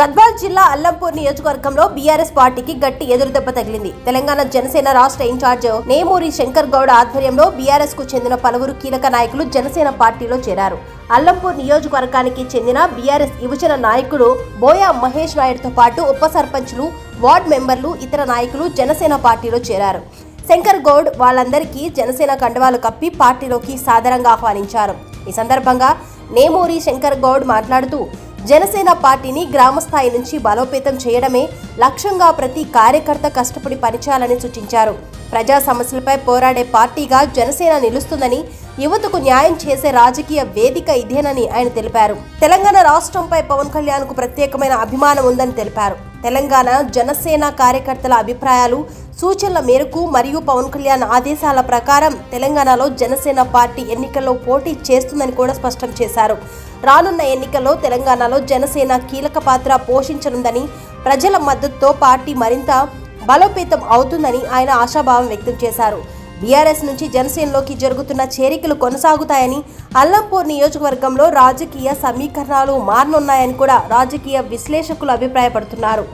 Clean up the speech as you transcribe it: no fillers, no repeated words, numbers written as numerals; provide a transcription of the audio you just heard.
గద్వాల్ జిల్లా అల్లంపూర్ నియోజకవర్గంలో బీఆర్ఎస్ పార్టీకి గట్టి ఎదురుదెబ్బ తగిలింది. తెలంగాణ జనసేన రాష్ట్ర ఇన్ఛార్జ్ నేమూరి శంకర్ గౌడ్ ఆధ్వర్యంలో బీఆర్ఎస్ కు చెందిన పలువురు కీలక నాయకులు జనసేన పార్టీలో చేరారు. అల్లంపూర్ నియోజకవర్గానికి చెందిన బీఆర్ఎస్ యువజన నాయకుడు బోయా మహేష్ నాయుడుతో పాటు ఉప సర్పంచ్లు, వార్డు మెంబర్లు, ఇతర నాయకులు జనసేన పార్టీలో చేరారు. శంకర్ గౌడ్ వాళ్ళందరికీ జనసేన కండువాలు కప్పి పార్టీలోకి సాదరంగా ఆహ్వానించారు. ఈ సందర్భంగా నేమూరి శంకర్ గౌడ్ మాట్లాడుతూ జనసేన పార్టీని గ్రామస్థాయి నుంచి బలోపేతం చేయడమే లక్ష్యంగా ప్రతి కార్యకర్త కష్టపడి పనిచేయాలని సూచించారు. ప్రజా సమస్యలపై పోరాడే పార్టీగా జనసేన నిలుస్తుందని, యువతకు న్యాయం చేసే రాజకీయ వేదిక ఇదేనని ఆయన తెలిపారు. తెలంగాణ రాష్ట్రంపై పవన్ కళ్యాణ్ కు ప్రత్యేకమైన అభిమానం ఉందని తెలిపారు. తెలంగాణ జనసేన కార్యకర్తల అభిప్రాయాలు, సూచనల మేరకు మరియు పవన్ కళ్యాణ్ ఆదేశాల ప్రకారం తెలంగాణలో జనసేన పార్టీ ఎన్నికల్లో పోటీ చేస్తుందని కూడా స్పష్టం చేశారు. రానున్న ఎన్నికల్లో తెలంగాణలో జనసేన కీలక పాత్ర పోషించనుందని, ప్రజల మద్దతుతో పార్టీ మరింత బలోపేతం అవుతుందని ఆయన ఆశాభావం వ్యక్తం చేశారు. బీఆర్ఎస్ నుంచి జనసేనలోకి జరుగుతున్న చేరికలు కొనసాగుతాయని, అల్లంపూర్ నియోజకవర్గంలో రాజకీయ సమీకరణాలు మారనున్నాయని కూడా రాజకీయ విశ్లేషకులు అభిప్రాయపడుతున్నారు.